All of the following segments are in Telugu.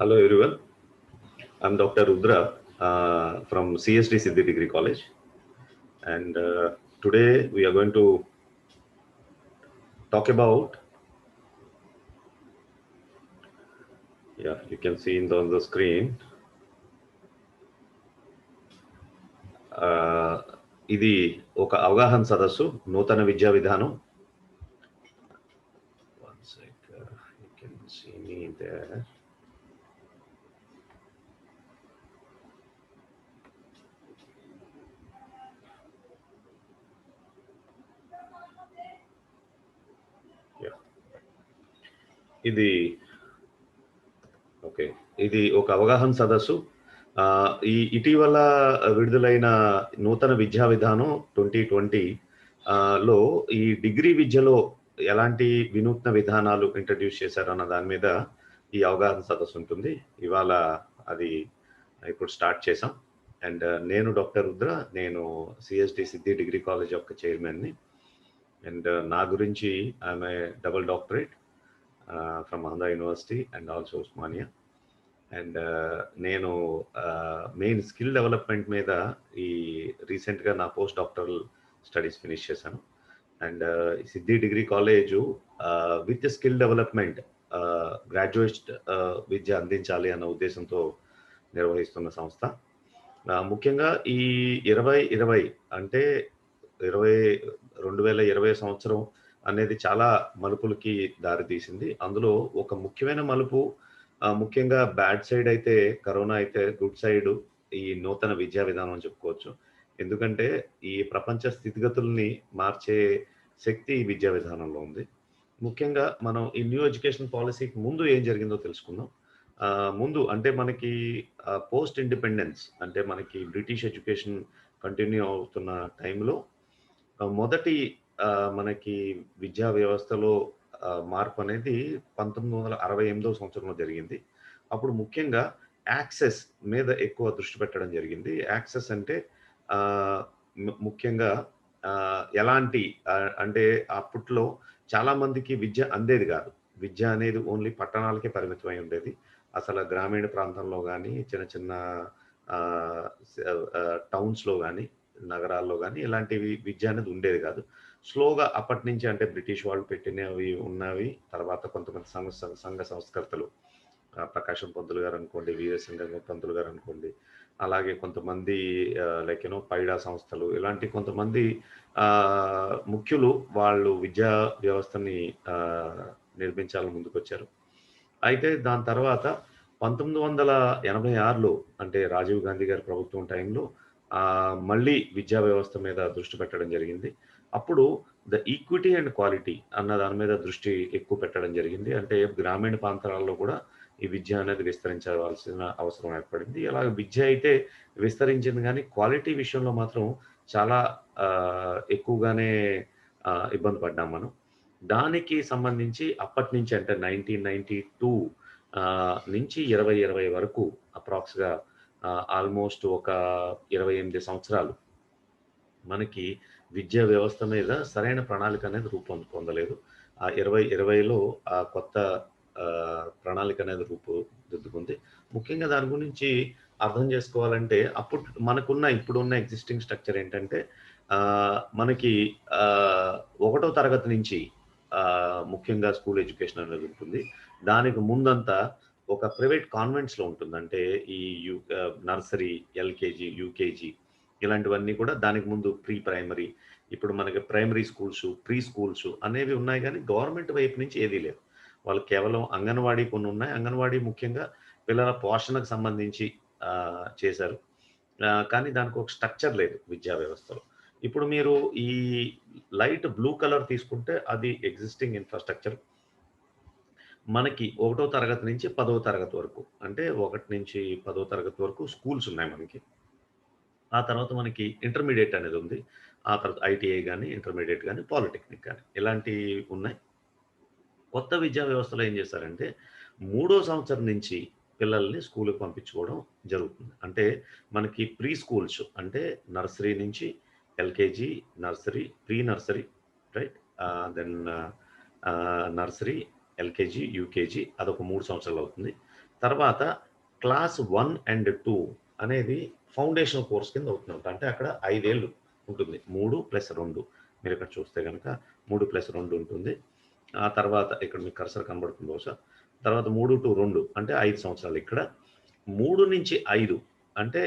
Hello everyone, I'm Dr. Rudra from CSD Siddhi Degree College, and today we are going to talk about, you can see on the screen, ఇది ఒక అవగాహన సదస్సు నూతన విద్యా విధానం. One sec, you can see me there. ఇది ఓకే, ఇది ఒక అవగాహన సదస్సు. ఈ ఇటీవల విడుదలైన నూతన విద్యా విధానం 2020 లో ఈ డిగ్రీ విద్యలో ఎలాంటి వినూత్న విధానాలు ఇంట్రడ్యూస్ చేశారన్న దాని మీద ఈ అవగాహన సదస్సు ఉంటుంది. ఇవాళ అది ఇప్పుడు స్టార్ట్ చేసాం. అండ్ నేను డాక్టర్ రుద్ర, నేను సిఎస్డి సిద్ధి డిగ్రీ కాలేజ్ యొక్క చైర్మన్ని. అండ్ నా గురించి I'm a double doctorate from Andhra university and also Osmania. And నేను మెయిన్ స్కిల్ డెవలప్మెంట్ మీద ఈ రీసెంట్గా నా పోస్ట్ డాక్టరల్ స్టడీస్ ఫినిష్ చేశాను. And Siddhi degree college with skill development graduate విద్య అందించాలి అన్న ఉద్దేశంతో నిర్వహిస్తున్న సంస్థ. ముఖ్యంగా ఈ 2020 అంటే 2020 సంవత్సరం అనేది చాలా మలుపులకి దారితీసింది. అందులో ఒక ముఖ్యమైన మలుపు, ముఖ్యంగా బ్యాడ్ సైడ్ అయితే కరోనా, అయితే గుడ్ సైడ్ ఈ నూతన విద్యా విధానం అని చెప్పుకోవచ్చు. ఎందుకంటే ఈ ప్రపంచ స్థితిగతుల్ని మార్చే శక్తి ఈ విద్యా విధానంలో ఉంది. ముఖ్యంగా మనం ఈ న్యూ ఎడ్యుకేషన్ పాలసీకి ముందు ఏం జరిగిందో తెలుసుకుందాం. ముందు అంటే మనకి పోస్ట్ ఇండిపెండెన్స్, అంటే మనకి బ్రిటిష్ ఎడ్యుకేషన్ కంటిన్యూ అవుతున్న టైంలో మొదటి మనకి విద్యా వ్యవస్థలో మార్పు అనేది 1968 సంవత్సరంలో జరిగింది. అప్పుడు ముఖ్యంగా యాక్సెస్ మీద ఎక్కువ దృష్టి పెట్టడం జరిగింది. యాక్సెస్ అంటే ముఖ్యంగా ఎలాంటి అంటే అప్పట్లో చాలా మందికి విద్య అందేది కాదు. విద్య అనేది ఓన్లీ పట్టణాలకే పరిమితమై ఉండేది. అసలు గ్రామీణ ప్రాంతంలో కానీ, చిన్న చిన్న టౌన్స్లో కానీ, నగరాల్లో కానీ ఇలాంటివి విద్య అనేది ఉండేది కాదు. స్లోగా అప్పటి నుంచి, అంటే బ్రిటిష్ వాళ్ళు పెట్టినవి ఉన్నవి, తర్వాత కొంతమంది సంఘ సంస్కర్తలు, ప్రకాశం పంతులు గారు అనుకోండి, వీరసింగ పంతులు గారు అనుకోండి, అలాగే కొంతమంది పైడా సంస్థలు, ఇలాంటి కొంతమంది ముఖ్యులు వాళ్ళు విద్యా వ్యవస్థని నిర్మించాలని ముందుకొచ్చారు. అయితే దాని తర్వాత 1986లో, అంటే రాజీవ్ గాంధీ గారి ప్రభుత్వం టైంలో మళ్ళీ విద్యా వ్యవస్థ మీద దృష్టి పెట్టడం జరిగింది. అప్పుడు ద ఈక్విటీ అండ్ క్వాలిటీ అన్న దాని మీద దృష్టి ఎక్కువ పెట్టడం జరిగింది. అంటే గ్రామీణ ప్రాంతాలలో కూడా ఈ విద్య అనేది విస్తరించవలసిన అవసరం ఏర్పడింది. ఇలా విద్య అయితే విస్తరించింది కానీ క్వాలిటీ విషయంలో మాత్రం చాలా ఎక్కువగానే ఇబ్బంది పడ్డాం మనం. దానికి సంబంధించి అప్పటి నుంచి, అంటే 1992 నుంచి 2020 వరకు అప్రాక్స్‌గా ఆల్మోస్ట్ ఒక 28 సంవత్సరాలు మనకి విద్యా వ్యవస్థ మీద సరైన ప్రణాళిక అనేది పొందలేదు. 2020లో ఆ కొత్త ప్రణాళిక అనేది రూపుదిద్దుకుంది. ముఖ్యంగా దాని గురించి అర్థం చేసుకోవాలంటే ఇప్పుడున్న ఎగ్జిస్టింగ్ స్ట్రక్చర్ ఏంటంటే మనకి ఒకటో తరగతి నుంచి ముఖ్యంగా స్కూల్ ఎడ్యుకేషన్ అనేది ఉంటుంది. దానికి ముందంతా ఒక ప్రైవేట్ కాన్వెంట్స్‌లో ఉంటుంది. అంటే ఈ నర్సరీ, ఎల్‌కేజీ, యూకేజీ ఇలాంటివన్నీ కూడా దానికి ముందు ప్రీ ప్రైమరీ, ఇప్పుడు మనకి ప్రైమరీ స్కూల్స్, ప్రీ స్కూల్స్ అనేవి ఉన్నాయి కానీ గవర్నమెంట్ వైపు నుంచి ఏదీ లేదు. వాళ్ళు కేవలం అంగన్వాడీ కొన్ని ఉన్నాయి. అంగన్వాడీ ముఖ్యంగా పిల్లల పోషణకు సంబంధించి చేశారు. కానీ దానికి ఒక స్ట్రక్చర్ లేదు విద్యా వ్యవస్థలో. ఇప్పుడు మీరు ఈ లైట్ బ్లూ కలర్ తీసుకుంటే అది ఎగ్జిస్టింగ్ ఇన్‌ఫ్రాస్ట్రక్చర్. మనకి ఒకటో తరగతి నుంచి 10వ తరగతి వరకు, అంటే 1 నుంచి 10వ తరగతి వరకు స్కూల్స్ ఉన్నాయి మనకి. ఆ తర్వాత మనకి ఇంటర్మీడియేట్ అనేది ఉంది. ఆ తర్వాత ఐటీఐ గాని, ఇంటర్మీడియేట్ గాని, పాలిటెక్నిక్ గాని ఇలాంటివి ఉన్నాయి. కొత్త విద్యా వ్యవస్థలో ఏం చేశారంటే, మూడో సంవత్సరం నుంచి పిల్లల్ని స్కూలుకి పంపించుకోవడం జరుగుతుంది. అంటే మనకి ప్రీ స్కూల్స్, అంటే నర్సరీ నుంచి LKG, nursery, pre nursery, right? Then nursery, LKG, UKG అదొక 3 సంవత్సరాలు అవుతుంది. తర్వాత క్లాస్ 1 అండ్ 2 అనేది ఫౌండేషనల్ కోర్స్ కింద అవుతుందంట. అంటే అక్కడ 5 ఏళ్ళు ఉంటుంది. 3+2 మీరిక్కడ చూస్తే గనక 3+2 ఉంటుంది. ఆ తర్వాత ఇక్కడ మీకు కర్సర్ కనబడుతుంది బహుశా. తర్వాత 3-2 అంటే 5 సంవత్సరాలు ఇక్కడ. 3-5 అంటే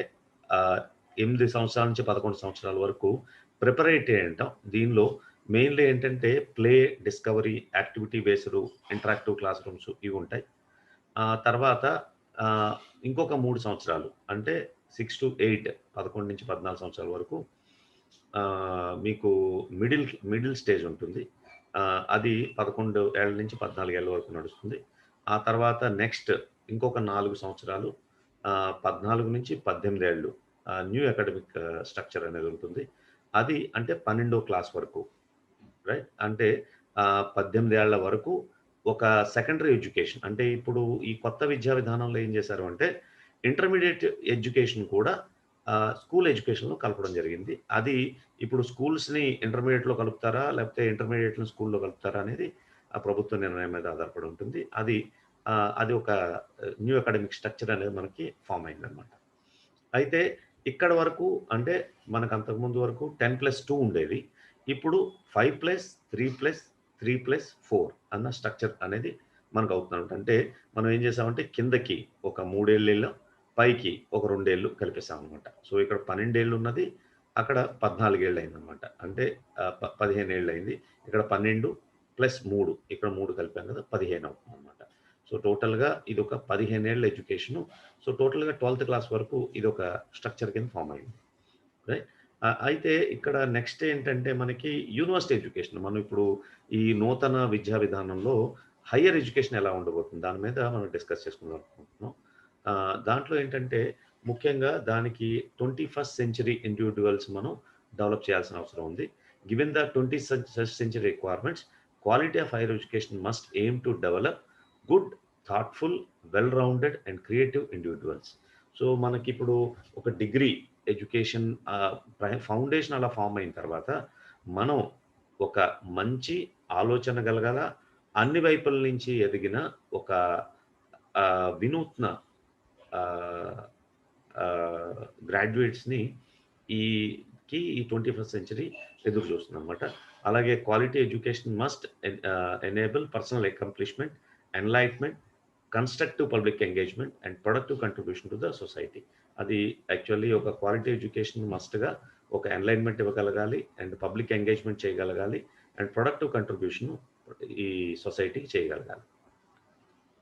8 సంవత్సరాల నుంచి 11 సంవత్సరాల వరకు ప్రిపరేటరీ అంటాం. దీనిలో మెయిన్‌లీ ఏంటంటే play, discovery, activity based, interactive class rooms ఇవి ఉంటాయి. తర్వాత ఆహ్, ఇంకొక 3 సంవత్సరాలు అంటే 6-8 11-14 సంవత్సరాల వరకు మీకు మిడిల్ స్టేజ్ ఉంటుంది. అది 11 ఏళ్ల నుంచి 14 ఏళ్ల వరకు నడుస్తుంది. ఆ తర్వాత నెక్స్ట్ ఇంకొక 4 సంవత్సరాలు 14-18 ఏళ్ళు న్యూ అకాడమిక్ స్ట్రక్చర్ అనేది ఉంటుంది. అది అంటే 12వ క్లాస్ వరకు. రైట్. అంటే 18 ఏళ్ల వరకు ఒక సెకండరీ ఎడ్యుకేషన్. అంటే ఇప్పుడు ఈ కొత్త విద్యా విధానంలో ఏం చేశారు అంటే ఇంటర్మీడియేట్ ఎడ్యుకేషన్ కూడా స్కూల్ ఎడ్యుకేషన్‌లో కలపడం జరిగింది. అది ఇప్పుడు స్కూల్స్‌ని ఇంటర్మీడియేట్‌లో కలుపుతారా? లేకపోతే ఇంటర్మీడియేట్‌ని స్కూల్‌లో కలుపుతారా? అనేది ఆ ప్రభుత్వ నిర్ణయం మీద ఆధారపడి ఉంటుంది. అది ఒక న్యూ అకాడమిక్ స్ట్రక్చర్ అనేది మనకి ఫార్మ్ అయిందనమాట. అయితే ఇక్కడ వరకు అంటే మనకు అంతకుముందు వరకు 10+2 ఉండేది. ఇప్పుడు 5+3+3+4 అన్న స్ట్రక్చర్ అనేది మనకవుతుందనమాట. అంటే మనం ఏం చేసామంటే కిందకి ఒక 3 ఏళ్ళెళ్ళాం. పైకి ఒక 2 ఏళ్ళు కలిపేసామనమాట. సో, ఇక్కడ 12 ఏళ్ళు ఉన్నది. అక్కడ 14 ఏళ్ళు అయిందనమాట. అంటే 15 ఏళ్ళు అయింది. ఇక్కడ 12 ప్లస్ 3 ఇక్కడ 3 కలిపాం కదా! 15 అవుతుందనమాట. సో, టోటల్‌గా ఇదొక 15 ఏళ్ల ఎడ్యుకేషను. సో, టోటల్‌గా 12థ్ క్లాస్ వరకు ఇదొక స్ట్రక్చర్ కింద ఫార్మ్ అయింది. రైట్. అయితే ఇక్కడ నెక్స్ట్ ఏంటంటే మనకి యూనివర్సిటీ ఎడ్యుకేషన్. మనం ఇప్పుడు ఈ నూతన విద్యా విధానంలో హైయర్ ఎడ్యుకేషన్ ఎలా ఉండబోతుంది? దాని మీద మనం డిస్కస్ చేసుకుందాం అనుకుంటున్నాం. దాంట్లో ఏంటంటే ముఖ్యంగా దానికి 21st సెంచరీ ఇండివిడ్యువల్స్ మనం డెవలప్ చేయాల్సిన అవసరం ఉంది. Given the 21st century requirements, quality of higher education must aim to develop good, thoughtful, well rounded and creative individuals. So, మనకిప్పుడు ఒక డిగ్రీ ఎడ్యుకేషన్ ఫౌండేషన్ అలా ఫార్మ్ అయిన తర్వాత, మనం ఒక మంచి ఆలోచన గలగల, అన్ని వైపుల నుంచి ఎదిగిన ఒక వినూత్న ఆహ్, ఆహ్, గ్రాడ్యుయేట్స్‌ని ఈ ఈ 21st సెంచరీ ఎదురు చూస్తుందనమాట. అలాగే quality education must enable personal accomplishment, enlightenment, constructive public engagement and productive contribution to the society. అది యాక్చువల్లీ ఒక క్వాలిటీ ఎడ్యుకేషన్ మస్ట్‌గా ఒక ఎన్‌లైట్‌మెంట్ ఇవ్వగలగాలి అండ్ పబ్లిక్ ఎంగేజ్‌మెంట్ చేయగలగాలి అండ్ ప్రొడక్టివ్ కంట్రిబ్యూషన్ ఈ సొసైటీకి చేయగలగాలి.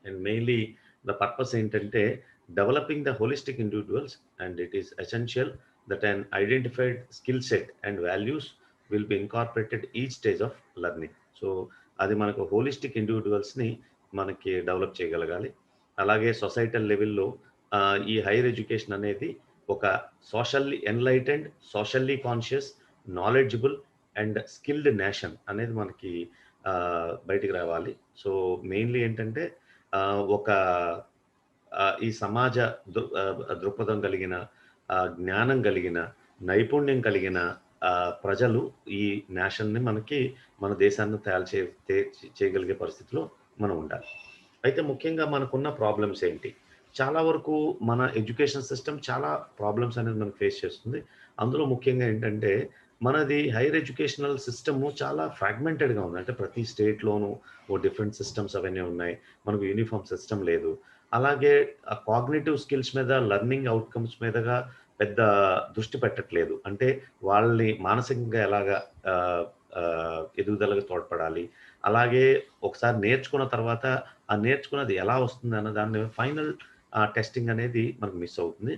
అండ్ మెయిన్‌లీ ద పర్పస్ ఏంటంటే developing the holistic individuals and it is essential that an identified skill set and values will be incorporated each stage of learning. So, అది మనకు హోలిస్టిక్ ఇండివిడ్యువల్స్‌ని మనకి డెవలప్ చేయగలగాలి. అలాగే సొసైటల్ లెవెల్‌లో ఈ హైయర్ ఎడ్యుకేషన్ అనేది ఒక socially enlightened, socially conscious, knowledgeable and skilled nation అనేది మనకి బయటికి రావాలి. సో, మెయిన్‌లీ ఏంటంటే ఒక ఈ సమాజ దృక్పథం కలిగిన, జ్ఞానం కలిగిన, నైపుణ్యం కలిగిన ప్రజలు ఈ నేషన్‌ని మన దేశాన్ని తయారు చేయగలిగే పరిస్థితిలో మనం ఉండాలి. అయితే ముఖ్యంగా మనకున్న ప్రాబ్లమ్స్ ఏంటి? చాలా వరకు మన ఎడ్యుకేషన్ సిస్టమ్ చాలా ప్రాబ్లమ్స్ అనేది మనకు ఫేస్ చేస్తుంది. అందులో ముఖ్యంగా ఏంటంటే, మనది హైర్ ఎడ్యుకేషనల్ సిస్టము చాలా ఫ్రాగ్మెంటెడ్‌గా ఉంది. అంటే ప్రతి స్టేట్‌లోనూ డిఫరెంట్ సిస్టమ్స్ అవన్నీ ఉన్నాయి. మనకు యూనిఫార్మ్ సిస్టమ్ లేదు. అలాగే కాగ్నిటివ్ స్కిల్స్ మీద, లెర్నింగ్ అవుట్‌కమ్స్ మీదగా పెద్ద దృష్టి పెట్టట్లేదు. అంటే వాళ్ళని మానసికంగా ఎలాగా ఆహ్, ఎదుగుదలకు తోడ్పడాలి. అలాగే ఒకసారి నేర్చుకున్న తర్వాత, ఆ నేర్చుకున్నది ఎలా వస్తుందన్న దాన్ని ఫైనల్ టెస్టింగ్ అనేది మనకు మిస్ అవుతుంది.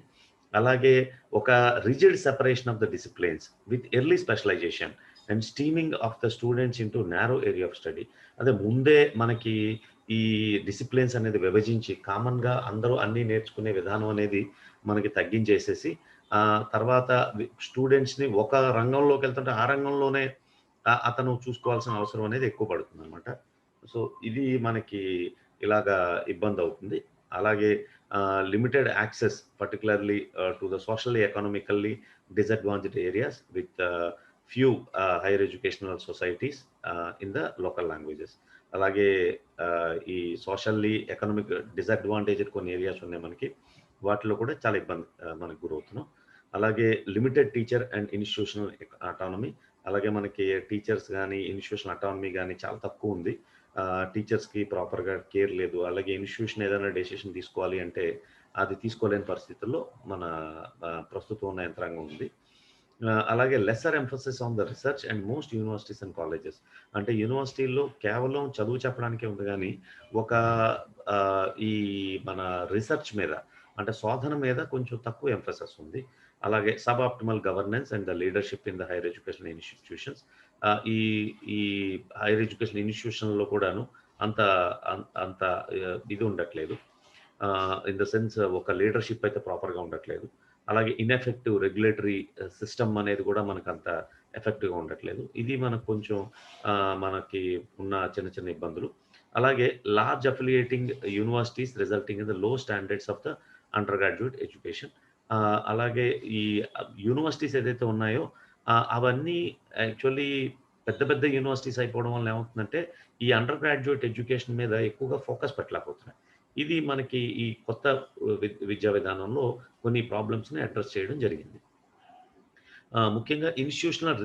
అలాగే ఒక rigid separation of the disciplines with early specialisation and streaming of the students into narrow area of study. అదే ముందే మనకి ఈ డిసిప్లిన్స్ అనేది విభజించి కామన్‌గా అందరూ అన్నీ నేర్చుకునే విధానం అనేది మనకి తగ్గించేసేసి, తర్వాత స్టూడెంట్స్‌ని ఒక రంగంలోకెళ్తుంటే ఆ రంగంలోనే అతను చూసుకోవాల్సిన అవసరం అనేది ఎక్కువ పడుతుందనమాట. సో, ఇది మనకి ఇలాగా ఇబ్బందవుతుంది. అలాగే limited access particularly to the socially, economically disadvantaged areas with few higher educational societies in the local languages. అలాగే ఈ సోషల్లీ ఎకనామిక్ డిసడ్వాంటేజ్డ్ కొన్ని ఏరియాస్ ఉన్నాయి మనకి. వాటిలో కూడా చాలా ఇబ్బంది మనకు గురవుతున్నాం. అలాగే limited teacher and institutional autonomy. అలాగే మనకి టీచర్స్ గాని, ఇన్‌స్టిట్యూషనల్ అటానమీ గాని చాలా తక్కువుంది. టీచర్స్‌కి ప్రాపర్‌గా కేర్ లేదు. అలాగే ఇన్‌స్టిట్యూషన్ ఏదైనా డెసిషన్ తీసుకోవాలి అంటే, అది తీసుకోలేని పరిస్థితుల్లో మన ప్రస్తుతం ఉన్న యంత్రాంగం ఉంది. అలాగే lesser emphasis on the research and most universities and colleges. అంటే యూనివర్సిటీల్లో కేవలం చదువు చెప్పడానికే ఉంది గానీ, ఒక ఈ మన రిసర్చ్ మీద అంటే శోధన మీద కొంచెం తక్కువ ఎంఫసిస్ ఉంది. అలాగే sub optimal governance and the leadership in the higher education institutions. ఈ ఈ హైర్ ఎడ్యుకేషన్ ఇన్‌స్టిట్యూషన్‌లో కూడాను అంత అంత ఇది ఉండట్లేదు. ఇన్ ద సెన్స్ ఒక లీడర్‌షిప్ అయితే ప్రాపర్‌గా ఉండట్లేదు. అలాగే ఇన్‌ఎఫెక్టివ్ రెగ్యులేటరీ సిస్టమ్ అనేది కూడా మనకంత ఎఫెక్టివ్‌గా ఉండట్లేదు. ఇది మనకు కొంచెం మనకి ఉన్న చిన్న చిన్న ఇబ్బందులు. అలాగే large affiliating universities resulting in the low standards of the undergraduate education. అలాగే ఈ యూనివర్సిటీస్ ఏదైతే ఉన్నాయో అవన్నీ యాక్చువల్లీ పెద్ద పెద్ద యూనివర్సిటీస్ అయిపోవడం వల్ల ఏమవుతుందంటే, ఈ అండర్ గ్రాడ్యుయేట్ ఎడ్యుకేషన్ మీద ఎక్కువగా ఫోకస్ పెట్టలేకపోతున్నాయి. ఇది మనకి ఈ కొత్త విద్యా విధానంలో కొన్ని ప్రాబ్లమ్స్‌ని అడ్రెస్ చేయడం జరిగింది. ముఖ్యంగా institutional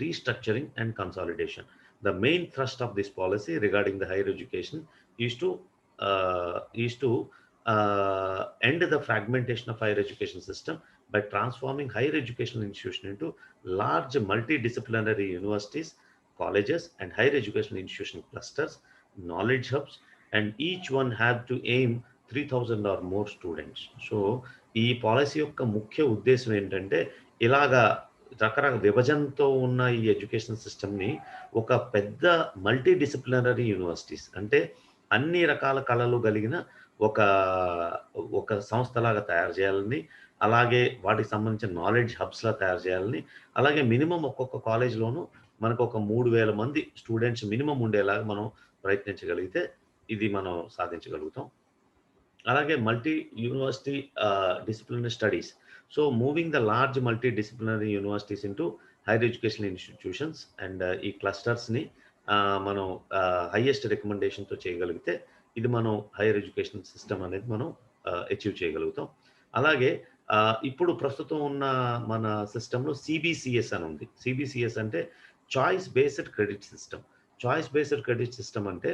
restructuring and consolidation. The main thrust of this policy regarding the higher education is to is to end the fragmentation of higher education system by transforming higher educational institution into large multidisciplinary universities, colleges, and higher education institution clusters, knowledge hubs, and each one have to aim 3,000 or more students. So ఈ పాలసీ యొక్క ముఖ్య ఉద్దేశ్యం ఏంటంటే, ఇలాగా రకరకాల విభజనతో ఉన్న ఈ ఎడ్యుకేషన్ సిస్టమ్‌ని ఒక పెద్ద మల్టీ డిసిప్లినరీ యూనివర్సిటీస్ అంటే అన్ని రకాల కళలు కలిగిన ఒక, ఒక సంస్థలాగా తయారు చేయాలని, అలాగే వాటికి సంబంధించిన నాలెడ్జ్ హబ్స్‌లా తయారు చేయాలని, అలాగే మినిమమ్ ఒక్కొక్క కాలేజ్‌లోనూ మనకొక 3000 మంది స్టూడెంట్స్ మినిమమ్ ఉండేలాగా మనం ప్రయత్నించగలిగితే, ఇది మనం సాధించగలుగుతాం. అలాగే multi university disciplinary studies. So, moving the large multidisciplinary universities into higher educational institutions and ఈ క్లస్టర్స్‌ని మనం హైయెస్ట్ రికమెండేషన్‌తో చేయగలిగితే, ఇది మనం హైర్ ఎడ్యుకేషన్ సిస్టమ్ అనేది మనం అచీవ్ చేయగలుగుతాం. అలాగే ఇప్పుడు ప్రస్తుతం ఉన్న మన సిస్టమ్‌లో సీబీసీఎస్ అని ఉంది. సీబీసీఎస్ అంటే choice based credit system. Choice based credit system అంటే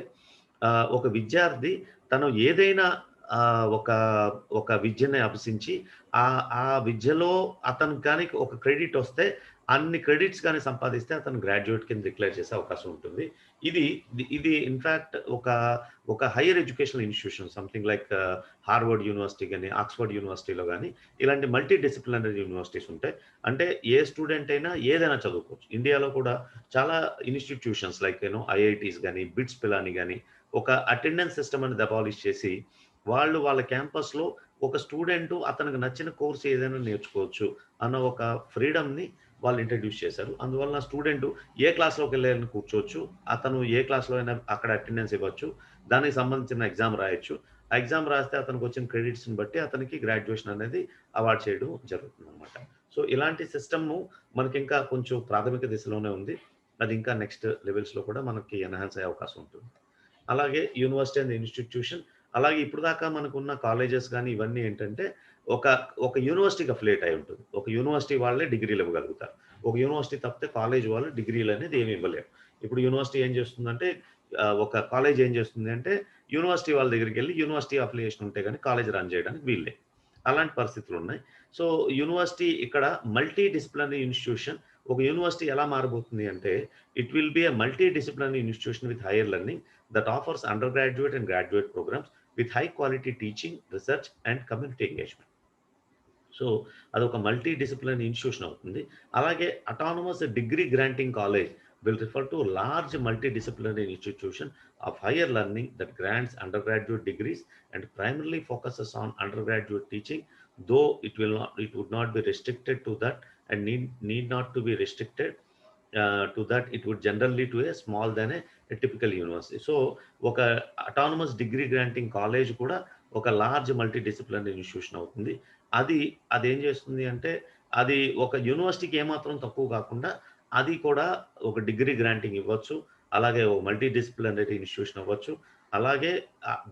ఒక విద్యార్థి తను ఏదైనా ఒక ఒక విద్యని అభ్యసించి ఆ విద్యలో అతనికి గాని ఒక క్రెడిట్ వస్తే అన్ని క్రెడిట్స్ గాని సంపాదిస్తే అతను గ్రాడ్యుయేట్ కింద డిక్లేర్ చేసే అవకాశం ఉంటుంది. ఇది ఇది ఇన్‌ఫాక్ట్ ఒక higher educational institution something like Harvard University గాని, ఆక్స్‌ఫర్డ్ యూనివర్సిటీలో గాని ఇలాంటి మల్టీ డిసిప్లినరీ యూనివర్సిటీస్ ఉంటాయి. అంటే ఏ స్టూడెంట్ అయినా ఏదైనా చదువుకోవచ్చు. ఇండియాలో కూడా చాలా ఇన్‌స్టిట్యూషన్స్ లైక్ ఐఐటీస్ గాని, బిట్స్ పిలాని గాని ఒక అటెండెన్స్ సిస్టమ్ అనేది అబాలిష్ చేసి వాళ్ళ క్యాంపస్‌లో ఒక స్టూడెంట్ అతనికి నచ్చిన కోర్స్ ఏదైనా నేర్చుకోవచ్చు అన్న ఒక ఫ్రీడమ్‌ని వాళ్ళు ఇంట్రొడ్యూస్ చేశారు. అందువలన స్టూడెంట్ ఏ క్లాస్‌లోకెళ్ళాలని కూర్చోవచ్చు. అతను ఏ క్లాస్‌లో అయినా అక్కడ అటెండెన్స్ ఇవ్వచ్చు. దానికి సంబంధించిన ఎగ్జామ్ రాయొచ్చు. ఆ ఎగ్జామ్ రాస్తే అతనికొచ్చిన క్రెడిట్స్‌ని బట్టి అతనికి గ్రాడ్యుయేషన్ అనేది అవార్డ్ చేయడం జరుగుతుందనమాట. సో, ఇలాంటి సిస్టమ్‌ను మనకింకా కొంచెం ప్రాథమిక దిశలోనే ఉంది. అది ఇంకా నెక్స్ట్ లెవెల్స్‌లో కూడా మనకి ఎన్హాన్స్ అయ్యే అవకాశం ఉంటుంది. అలాగే యూనివర్సిటీ అండ్ ఇన్‌స్టిట్యూషన్ అలాగే ఇప్పటిదాకా మనకున్న కాలేజెస్ గాని ఇవన్నీ ఏంటంటే, ఒక ఒక యూనివర్సిటీకి అఫిలియేట్ అయి ఉంటుంది. ఒక యూనివర్సిటీ వాళ్ళే డిగ్రీలు ఇవ్వగలుగుతారు. ఒక యూనివర్సిటీ తప్పితే కాలేజ్ వాళ్ళు డిగ్రీలనేది ఏమి ఇవ్వలేరు. ఇప్పుడు యూనివర్సిటీ ఏం చేస్తుందంటే ఒక కాలేజ్ ఏం చేస్తుంది అంటే, యూనివర్సిటీ వాళ్ళ దగ్గరికెళ్ళి యూనివర్సిటీ అఫిలియేషన్ ఉంటే గాని కాలేజ్ రన్ చేయడానికి వీల్లేదు. అలాంటి పరిస్థితులున్నాయి. సో, యూనివర్సిటీ ఇక్కడ మల్టీ డిసిప్లినరీ ఇన్‌స్టిట్యూషన్ ఒక యూనివర్సిటీ ఎలా మారబోతుంది అంటే, it will be a multi disciplinary institution with higher learning that offers undergraduate and graduate programs with high quality teaching, research and community engagement. So, అదొక మల్టీ డిసిప్లినరీ ఇన్‌స్టిట్యూషన్ అవుతుంది. అలాగే autonomous degree granting college will refer to large multidisciplinary institution of higher learning that grants undergraduate degrees and primarily focuses on undergraduate teaching, though it would not be restricted to that and need not to be restricted to that it would generally to a small than a typical university. So, ఒక అటానమస్ డిగ్రీ గ్రాంటింగ్ కాలేజ్ కూడా ఒక లార్జ్ మల్టీ డిసిప్లినరీ ఇన్‌స్టిట్యూషన్ అవుతుంది. అది అదేం చేస్తుంది అంటే, అది ఒక యూనివర్సిటీకి ఏమాత్రం తక్కువ కాకుండా, అది కూడా ఒక డిగ్రీ గ్రాంటింగ్ ఇవ్వచ్చు. అలాగే ఓ మల్టీ డిసిప్లినరీ ఇన్‌స్టిట్యూషన్ అవ్వచ్చు. అలాగే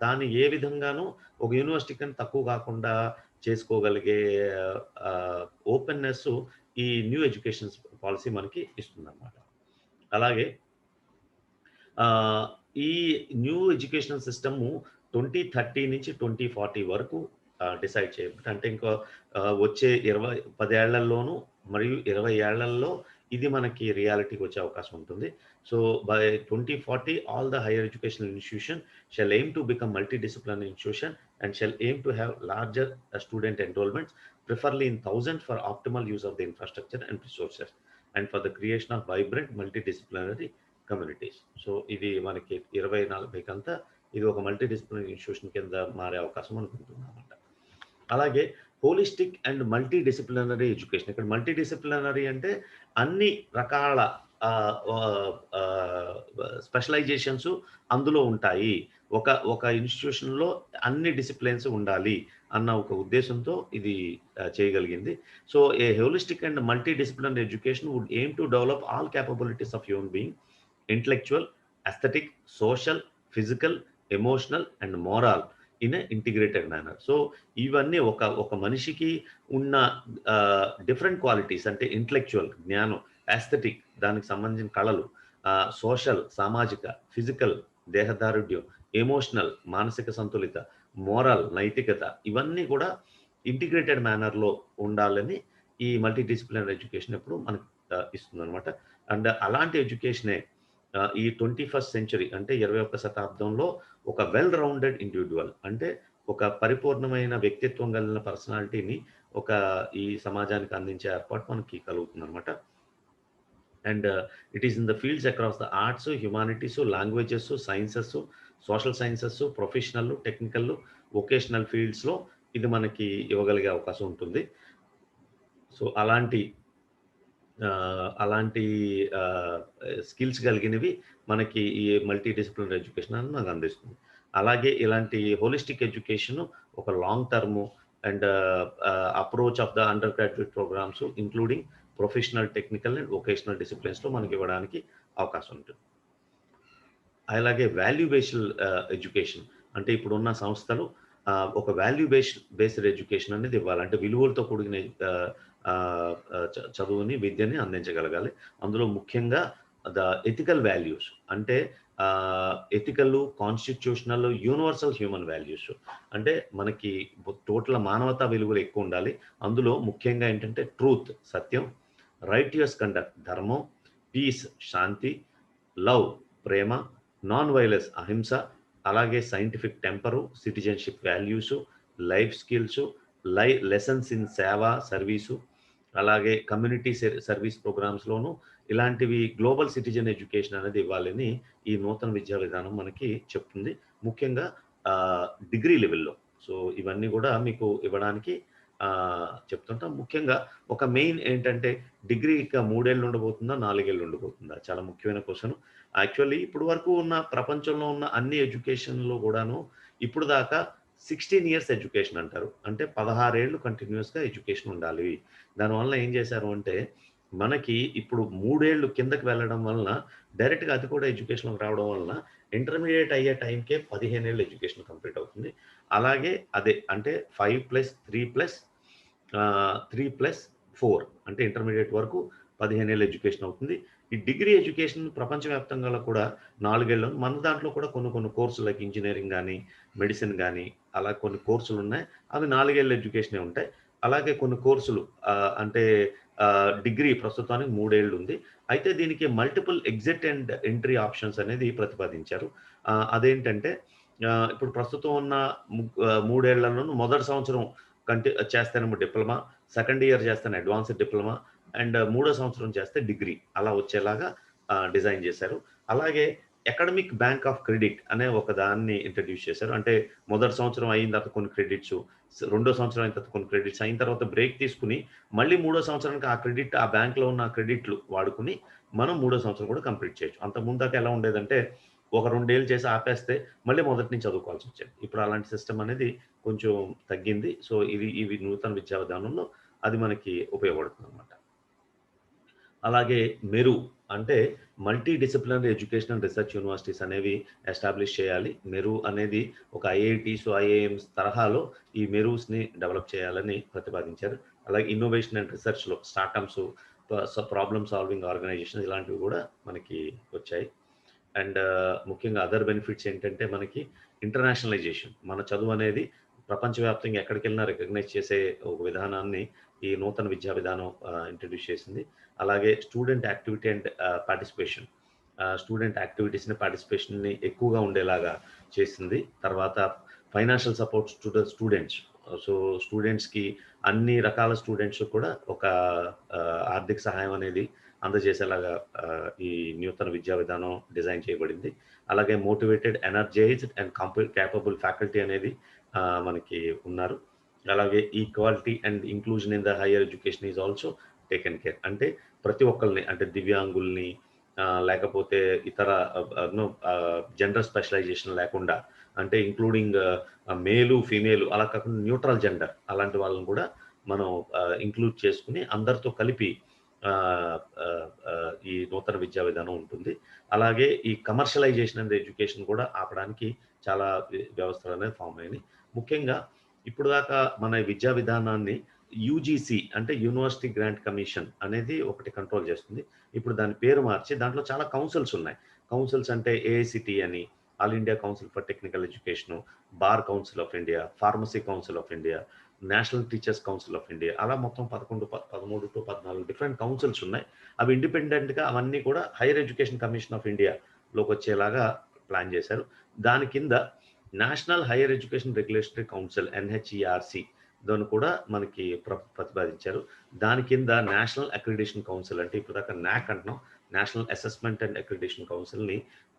దాన్ని ఏ విధంగానూ ఒక యూనివర్సిటీ కన్నా తక్కువ కాకుండా చేసుకోగలిగే ఆహ్, ఓపెన్‌నెస్సు ఈ న్యూ ఎడ్యుకేషన్ పాలిసీ మనకి ఇస్తుందనమాట. అలాగే ఆహ్, ఈ న్యూ ఎడ్యుకేషనల్ సిస్టము 2030 నుంచి 2040 వరకు డిసైడ్ చేయబట్టి అంటే ఇంకో వచ్చే 10 ఏళ్లలోనూ మరియు 20 ఏళ్లలో ఇది మనకి రియాలిటీకి వచ్చే అవకాశం ఉంటుంది. So, by 2040 all the higher educational institution shall aim to become multidisciplinary institution and shall aim to have larger student enrolments preferably in thousands for optimal use of the infrastructure and resources and for the creation of vibrant multidisciplinary communities. So, ఇది మనకి 20, 40 ఇది ఒక మల్టీ డిసిప్లినరీ ఇన్‌స్టిట్యూషన్ కింద మారే అవకాశం అనుకుంటున్నామన్నమాట. అలాగే holistic and multidisciplinary education. ఇక్కడ మల్టీ డిసిప్లినరీ అంటే అన్ని రకాల ఆహ్, ఆహ్, ఆహ్, స్పెషలైజేషన్స్ అందులో ఉంటాయి. ఒక ఇన్‌స్టిట్యూషన్‌లో అన్ని డిసిప్లిన్స్ ఉండాలి అన్న ఒక ఉద్దేశంతో ఇది చేయగలిగింది. So, a holistic and multidisciplinary education would aim to develop all capabilities of human being intellectual, aesthetic, social, physical, emotional and moral in a integrated manner. So, ఇవన్నీ ఒక మనిషికి ఉన్న డిఫరెంట్ క్వాలిటీస్ అంటే ఇంటెలెక్చువల్ జ్ఞానం, అస్థెటిక్ దానికి సంబంధించిన కళలు, సోషల్ సామాజిక, ఫిజికల్ దేహదారుఢ్యం, ఎమోషనల్ మానసిక సంతులిత, మోరల్ నైతికత ఇవన్నీ కూడా ఇంటిగ్రేటెడ్ మేనర్‌లో ఉండాలని ఈ మల్టీ డిసిప్లినరీ ఎడ్యుకేషన్ ఎప్పుడు మనకు ఇస్తుందనమాట. అండ్ అలాంటి ఎడ్యుకేషనే ఈ 21st సెంచరీ అంటే 21వ శతాబ్దంలో ఒక వెల్ రౌండెడ్ ఇండివిడ్యువల్ అంటే ఒక పరిపూర్ణమైన వ్యక్తిత్వం కలిగిన పర్సనాలిటీని ఒక ఈ సమాజానికి అందించే ఏర్పాటు మనకి కలుగుతుందనమాట. And it is in the fields across the arts, humanities, languages, sciences, social sciences, professional, technical, vocational ఫీల్డ్స్‌లో ఇది మనకి ఇవ్వగలిగే అవకాశం ఉంటుంది. సో, అలాంటి ఆహ్, స్కిల్స్ కలిగినవి మనకి ఈ మల్టీ డిసిప్లినరీ ఎడ్యుకేషన్ అని మనకు అందిస్తుంది. అలాగే ఇలాంటి హోలిస్టిక్ ఎడ్యుకేషన్ ఒక long term and approach of the undergraduate programmes including professional, technical and vocational డిసిప్లిన్స్‌లో మనకి ఇవ్వడానికి అవకాశం ఉంటుంది. అలాగే వాల్యూ ఎడ్యుకేషన్ అంటే ఇప్పుడున్న సంస్థలు ఒక బేస్డ్ ఎడ్యుకేషన్ అనేది ఇవ్వాలి. అంటే విలువలతో కూడిన ఆహ్, ఆహ్, చదువుని, విద్యని అందించగలగాలి. అందులో ముఖ్యంగా ద ఎథికల్ వాల్యూస్ అంటే ethical, constitutional, universal human values. అంటే మనకి టోటల్ మానవతా విలువలు ఎక్కువుండాలి. అందులో ముఖ్యంగా ఏంటంటే ట్రూత్ సత్యం, రైటియస్ కండక్ట్ ధర్మం, పీస్ శాంతి, లవ్ ప్రేమ, నాన్ వైలెన్స్ అహింస, అలాగే scientific temper, citizenship values, life skills, lessons in సేవ, సర్వీసు, అలాగే కమ్యూనిటీ సర్వీస్ ప్రోగ్రామ్స్‌లోను ఇలాంటివి గ్లోబల్ సిటిజన్ ఎడ్యుకేషన్ అనేది ఇవ్వాలని ఈ నూతన విద్యా విధానం మనకి చెప్తుంది. ముఖ్యంగా డిగ్రీ లెవెల్‌లో. సో, ఇవన్నీ గూడా మీకు ఇవ్వడానికి చెప్తుంటాం. ముఖ్యంగా ఒక మెయిన్ ఏంటంటే డిగ్రీ ఇక 3 ఏళ్ళు ఉండబోతుందా? 4 ఏళ్ళు ఉండబోతుందా? చాలా ముఖ్యమైన క్వెషన్. యాక్చువల్లీ ఇప్పటి వరకు ఉన్న ప్రపంచంలో ఉన్న అన్ని ఎడ్యుకేషన్‌లో గూడాను ఇప్పుడు దాకా 16 ఇయర్స్ ఎడ్యుకేషన్ అంటారు. అంటే 16 ఏళ్ళు కంటిన్యూయస్‌గా ఎడ్యుకేషన్ ఉండాలి. దానివల్ల ఏం చేశారు అంటే, మనకి ఇప్పుడు 3 ఏళ్ళు కిందకి వెళ్ళడం వలన డైరెక్ట్‌గా అది కూడా ఎడ్యుకేషన్‌లోకి రావడం వలన ఇంటర్మీడియేట్ అయ్యే టైంకే 15 ఏళ్ళు ఎడ్యుకేషన్ కంప్లీట్ అవుతుంది. అలాగే అదే అంటే 3+4 అంటే ఇంటర్మీడియేట్ వరకు 15 ఏళ్ల ఎడ్యుకేషన్ అవుతుంది. ఈ డిగ్రీ ఎడ్యుకేషన్ ప్రపంచవ్యాప్తంగా కూడా 4 ఏళ్ళు. మన దాంట్లో కూడా కొన్ని కోర్సులు లైక్ ఇంజినీరింగ్ గాని, మెడిసిన్ గాని అలా కొన్ని కోర్సులున్నాయి. అవి 4 ఏళ్ల ఎడ్యుకేషనే ఉంటాయి. అలాగే కొన్ని కోర్సులు అంటే డిగ్రీ ప్రస్తుతానికి 3 ఏళ్ళు ఉంది. అయితే దీనికి multiple exit and entry options అనేది ప్రతిపాదించారు. అదేంటంటే ఇప్పుడు ప్రస్తుతం ఉన్న 3 ఏళ్లలోను మొదటి సంవత్సరం చేస్తేనేమో డిప్లొమా, సెకండ్ ఇయర్ చేస్తేనే అడ్వాన్స్డ్ డిప్లొమా అండ్ మూడో సంవత్సరం చేస్తే డిగ్రీ అలా వచ్చేలాగా డిజైన్ చేశారు. అలాగే అకాడమిక్ బ్యాంక్ ఆఫ్ క్రెడిట్ అనే ఒక దాన్ని ఇంట్రొడ్యూస్ చేశారు. అంటే మొదటి సంవత్సరం అయిన తర్వాత కొన్ని క్రెడిట్స్, రెండో సంవత్సరం అయిన తర్వాత కొన్ని క్రెడిట్స్ అయిన తర్వాత బ్రేక్ తీసుకొని మళ్ళీ మూడో సంవత్సరానికి ఆ బ్యాంక్‌లో ఉన్న క్రెడిట్లు వాడుకొని మనం మూడో సంవత్సరం కూడా కంప్లీట్ చేయొచ్చు. అంతకుముందు దాకా ఎలా ఉండేదంటే ఒక 2 ఏళ్ళు చేసి ఆపేస్తే మళ్ళీ మొదటి నుంచి చదువుకోవాల్సొచ్చేది. ఇప్పుడు అలాంటి సిస్టమ్ అనేది కొంచెం తగ్గింది. సో, ఇవి నూతన విద్యా విధానంలో అది మనకి ఉపయోగపడుతుందనమాట. అలాగే మెరు అంటే multi disciplinary education and research universities అనేవి ఎస్టాబ్లిష్ చేయాలి. మెరు అనేది ఒక ఐఐటీస్, ఐఐఎమ్స్ తరహాలో ఈ మెరూస్‌ని డెవలప్ చేయాలని ప్రతిపాదించారు. అలాగే ఇన్నోవేషన్ అండ్ రీసెర్చ్‌లో స్టార్టప్స్, ప్రాబ్లమ్ సాల్వింగ్ ఆర్గనైజేషన్ ఇలాంటివి కూడా మనకి వచ్చాయి. అండ్ ముఖ్యంగా అదర్ బెనిఫిట్స్ ఏంటంటే మనకి ఇంటర్నేషనలైజేషన్. మన చదువు అనేది ప్రపంచవ్యాప్తంగా ఎక్కడికెళ్ళినా రికగ్నైజ్ చేసే ఒక విధానాన్ని ఈ నూతన విద్యా విధానం ఇంట్రొడ్యూస్ చేసింది. అలాగే student activity and participation. Student యాక్టివిటీస్‌ని, పార్టిసిపేషన్‌ని ఎక్కువగా ఉండేలాగా చేసింది. తర్వాత financial supports to the students. So, స్టూడెంట్స్‌కి అన్ని రకాల స్టూడెంట్స్ కూడా ఒక ఆర్థిక సహాయం అనేది అందజేసేలాగా ఈ నూతన విద్యా విధానం డిజైన్ చేయబడింది. అలాగే motivated, energised and capable faculty అనేది మనకి ఉన్నారు. అలాగే equality and inclusion in the higher education is also taken care. అంటే ప్రతి ఒక్కళ్ళని అంటే దివ్యాంగుల్ని లేకపోతే ఇతర జెండర్ స్పెషలైజేషన్ లేకుండా అంటే ఇంక్లూడింగ్ మేలు, ఫీమేలు అలా కాకుండా న్యూట్రల్ జెండర్ అలాంటి వాళ్ళని కూడా మనం ఇంక్లూడ్ చేసుకొని అందరితో కలిపి ఈ నూతన విద్యా విధానం ఉంటుంది. అలాగే ఈ కమర్షియలైజేషన్ అండ్ ఎడ్యుకేషన్ కూడా ఆపడానికి చాలా వ్యవస్థలనేవి ఫార్మ్ అయినాయి. ముఖ్యంగా ఇప్పుడు దాకా మన విద్యా విధానాన్ని యూజీసీ అంటే యూనివర్సిటీ గ్రాంట్ కమిషన్ అనేది ఒకటి కంట్రోల్ చేస్తుంది. ఇప్పుడు దాని పేరు మార్చి దాంట్లో చాలా కౌన్సిల్స్ ఉన్నాయి. కౌన్సిల్స్ అంటే ఏఐసిటి అని, all India council for technical education, bar council of India, pharmacy council of India, national teachers council of India అలా మొత్తం 11, 13 టు 14 డిఫరెంట్ కౌన్సిల్స్ ఉన్నాయి. అవి ఇండిపెండెంట్‌గా అవన్నీ కూడా హైయర్ ఎడ్యుకేషన్ కమిషన్ ఆఫ్ ఇండియాలోకొచ్చేలాగా ప్లాన్ చేశారు. దాని కింద national higher education regulatory council NHERC దాన్ని కూడా మనకి ప్రతిపాదించారు. దాని కింద నేషనల్ అక్రిడిటేషన్ కౌన్సిల్ అంటే ఇప్పుడు దాకా నాక్ అంటున్నాం. నేషనల్ అసెస్మెంట్ అండ్ అక్రిడిటేషన్ కౌన్సిల్‌ని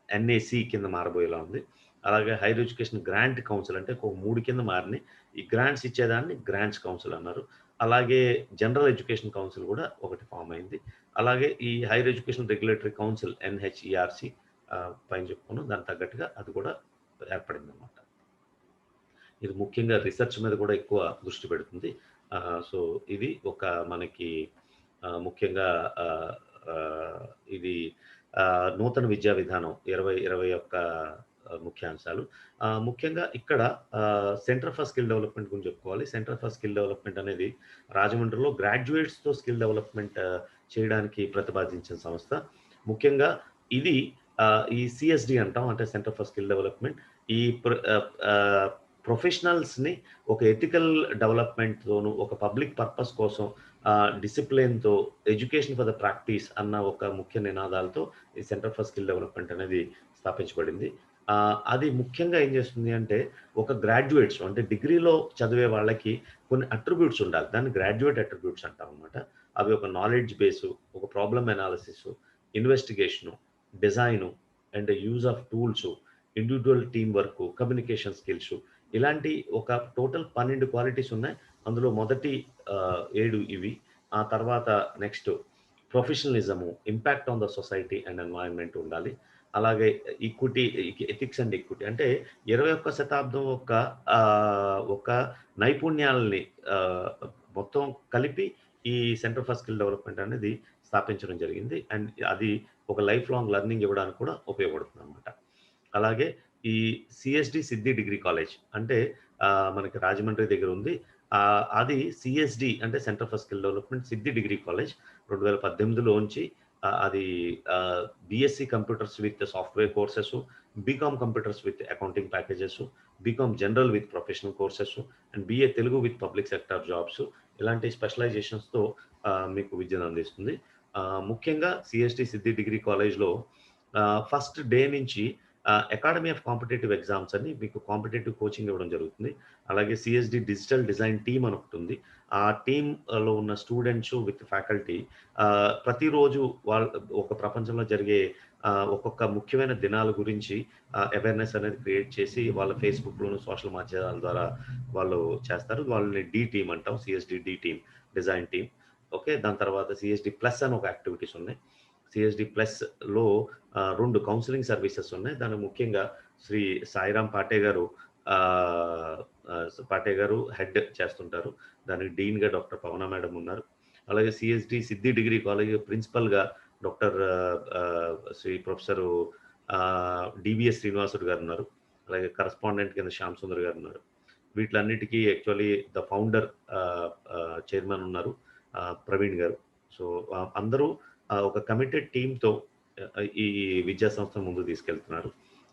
ఎన్ఏసీ కింద మారబోయేలా ఉంది. అలాగే హైయర్ ఎడ్యుకేషన్ గ్రాంట్ కౌన్సిల్ అంటే ఒక 3 కింద మారినాయి. ఈ గ్రాంట్స్ ఇచ్చేదాన్ని గ్రాంట్స్ కౌన్సిల్ అన్నారు. అలాగే జనరల్ ఎడ్యుకేషన్ కౌన్సిల్ కూడా ఒకటి ఫార్మ్ అయింది. అలాగే ఈ హైయర్ ఎడ్యుకేషన్ రెగ్యులేటరీ కౌన్సిల్ ఎన్‌హెచ్‌ఈఆర్‌సీ పైన చెప్పుకున్నాం. దానికి తగ్గట్టుగా అది కూడా ఏర్పడిందనమాట. ఇది ముఖ్యంగా రిసర్చ్ మీద కూడా ఎక్కువ దృష్టి పెడుతుంది. సో, ఇది ఒక మనకి ముఖ్యంగా ఆహ్, ఆహ్, ఇది నూతన విద్యా విధానం 2021 ముఖ్యాంశాలు. ముఖ్యంగా ఇక్కడ సెంటర్ ఫర్ స్కిల్ డెవలప్‌మెంట్ గురించి చెప్పుకోవాలి. సెంటర్ ఫర్ స్కిల్ డెవలప్‌మెంట్ అనేది రాజమండ్రిలో గ్రాడ్యుయేట్స్‌తో స్కిల్ డెవలప్‌మెంట్ చేయడానికి ప్రతిపాదించిన సంస్థ. ముఖ్యంగా ఇది ఈ సీఎస్‌డి అంటాం. అంటే సెంటర్ ఫర్ స్కిల్ డెవలప్‌మెంట్. ఈ ప్రొఫెషనల్స్‌ని ఒక ఎథికల్ డెవలప్‌మెంట్‌తోను, ఒక పబ్లిక్ పర్పస్ కోసం డిసిప్లిన్‌తో ఎడ్యుకేషన్ ఫర్ ద ప్రాక్టీస్ అన్న ఒక ముఖ్య నినాదాలతో ఈ సెంటర్ ఫర్ స్కిల్ డెవలప్‌మెంట్ అనేది స్థాపించబడింది. అది ముఖ్యంగా ఏం చేస్తుంది అంటే, ఒక గ్రాడ్యుయేట్స్ అంటే డిగ్రీలో చదివే వాళ్ళకి కొన్ని అట్రిబ్యూట్స్ ఉండాలి. దాన్ని గ్రాడ్యుయేట్ అట్రిబ్యూట్స్ అంటామనమాట. అవి ఒక నాలెడ్జ్ బేసు, ఒక problem analysis, investigation, design and use of tools, individual team work, communication skills ఇలాంటి ఒక టోటల్ 12 క్వాలిటీస్ ఉన్నాయి. అందులో మొదటి 7 ఇవి. ఆ తర్వాత next professionalism, impact on the society and environment ఉండాలి. అలాగే ఈక్విటీ, ఎథిక్స్ అండ్ ఈక్విటీ అంటే 21వ శతాబ్దం ఒక నైపుణ్యాలని ఆహ్, మొత్తం కలిపి ఈ సెంటర్ ఫర్ స్కిల్ డెవలప్‌మెంట్ అనేది స్థాపించడం జరిగింది. అండ్ అది ఒక లైఫ్ లాంగ్ లెర్నింగ్ ఇవ్వడానికి కూడా ఉపయోగపడుతుందనమాట. అలాగే ఈ సీఎస్‌డి సిద్ధి డిగ్రీ కాలేజ్ అంటే మనకి రాజమండ్రి దగ్గర ఉంది. అది సీఎస్‌డి అంటే centre for skill development Siddhi degree college 2018లోంచి అది BSc computers with software courses, BCom computers with accounting packages, BCom general with professional courses and BA Telugu with public sector jobs ఇలాంటి స్పెషలైజేషన్స్‌తో మీకు విద్యను అందిస్తుంది. ముఖ్యంగా సీఎస్‌డి సిద్ధి డిగ్రీ కాలేజ్‌లో ఫస్ట్ డే నుంచి అకాడమీ ఆఫ్ కాంపిటీటివ్ ఎగ్జామ్స్ అని మీకు కాంపిటీటివ్ కోచింగ్ ఇవ్వడం జరుగుతుంది. అలాగే సీఎస్‌డి డిజిటల్ డిజైన్ టీమ్ అని ఒకటుంది. ఆ టీమ్‌లో ఉన్న స్టూడెంట్స్ విత్ ఫ్యాకల్టీ ప్రతిరోజు ఒక ప్రపంచంలో జరిగే ఒక్కొక్క ముఖ్యమైన దినాల గురించి అవేర్‌నెస్ అనేది క్రియేట్ చేసి వాళ్ళ ఫేస్‌బుక్‌లోను, సోషల్ మాధ్యమాల ద్వారా వాళ్ళు చేస్తారు. వాళ్ళని డి టీమ్ అంటాం. CSD D team, design team. Okay. దాని తర్వాత సీఎస్‌డి ప్లస్ అని ఒక యాక్టివిటీస్ ఉన్నాయి. సీఎస్‌డి ప్లస్‌లో 2 కౌన్సెలింగ్ సర్వీసెస్ ఉన్నాయి. దానికి ముఖ్యంగా శ్రీ సాయిరాం పాటే గారు పాటే గారు హెడ్ చేస్తుంటారు. దానికి డీన్‌గా డాక్టర్ పవన మేడం ఉన్నారు. అలాగే సిఎస్డి సిద్ధి డిగ్రీ కాలేజ్ ప్రిన్సిపల్‌గా doctor Shri professor DVS Srinivasudu గారున్నారు. అలాగే కరస్పాండెంట్ కింద శ్యామ్ సుందర్ గారున్నారు. వీటిలన్నిటికీ యాక్చువల్లీ ద ఫౌండర్ చైర్మన్ ఉన్నారు ప్రవీణ్ గారు. సో, అందరూ ఒక కమిటెడ్ టీమ్‌తో ఈ విద్యా సంస్థను ముందుకు తీసుకెళ్తున్నారు.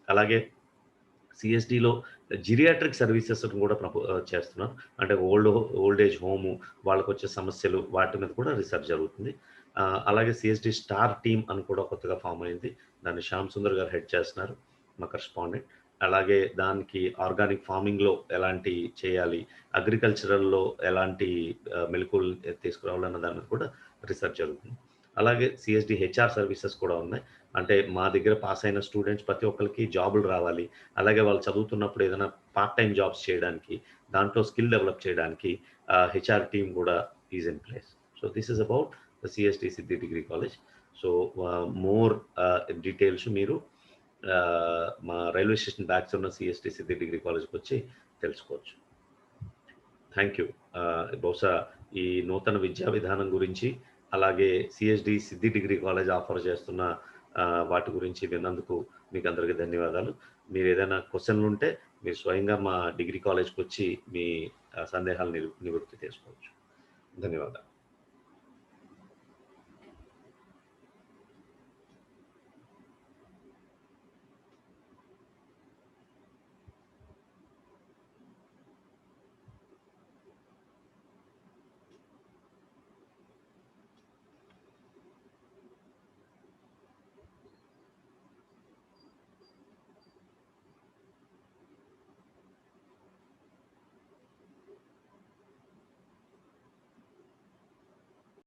అలాగే సిఎస్డిలో జిరియాట్రిక్ సర్వీసెస్‌ని కూడా చేస్తున్నారు. అంటే ఓల్డ్ ఏజ్ హోము, వాళ్ళకొచ్చే సమస్యలు వాటి మీద కూడా రిసర్చ్ జరుగుతుంది. అలాగే సిఎస్డి స్టార్ టీమ్ అని కూడా కొత్తగా ఫార్మ్ అయింది. దాన్ని శ్యామ్ సుందర్ గారు హెడ్ చేస్తున్నారు. మా కరెస్పాండెంట్. అలాగే దానికి ఆర్గానిక్ ఫార్మింగ్‌లో ఎలాంటి చేయాలి, అగ్రికల్చరల్‌లో ఎలాంటి మెళకువలు తీసుకురావాలన్న దాని మీద కూడా రిసర్చ్ జరుగుతుంది. అలాగే సిఎస్డి హెచ్ఆర్ సర్వీసెస్ కూడా ఉన్నాయి. అంటే మా దగ్గర పాస్ అయిన స్టూడెంట్స్ ప్రతి ఒక్కళ్ళకి జాబులు రావాలి. అలాగే వాళ్ళు చదువుతున్నప్పుడు ఏదైనా పార్ట్ టైమ్ జాబ్స్ చేయడానికి, దాంట్లో స్కిల్ డెవలప్ చేయడానికి హెచ్ఆర్ టీమ్ కూడా is in place. So, this is about the CSD Siddhi degree college. So, more details మీరు మా రైల్వే స్టేషన్ బ్యాక్స్ ఉన్న సిఎస్డి సిద్ధి డిగ్రీ కాలేజ్‌కొచ్చి తెలుసుకోవచ్చు. Thank you. బహుశా ఈ నూతన విద్యా విధానం గురించి, అలాగే CSD Siddhi degree college offer చేస్తున్న వాటి గురించి విన్నందుకు మీకందరికీ ధన్యవాదాలు. మీరేదైనా క్వెషన్‌లుంటే మీరు స్వయంగా మా డిగ్రీ కాలేజ్‌కొచ్చి మీ సందేహాలు నివృత్తి చేసుకోవచ్చు. ధన్యవాదాలు.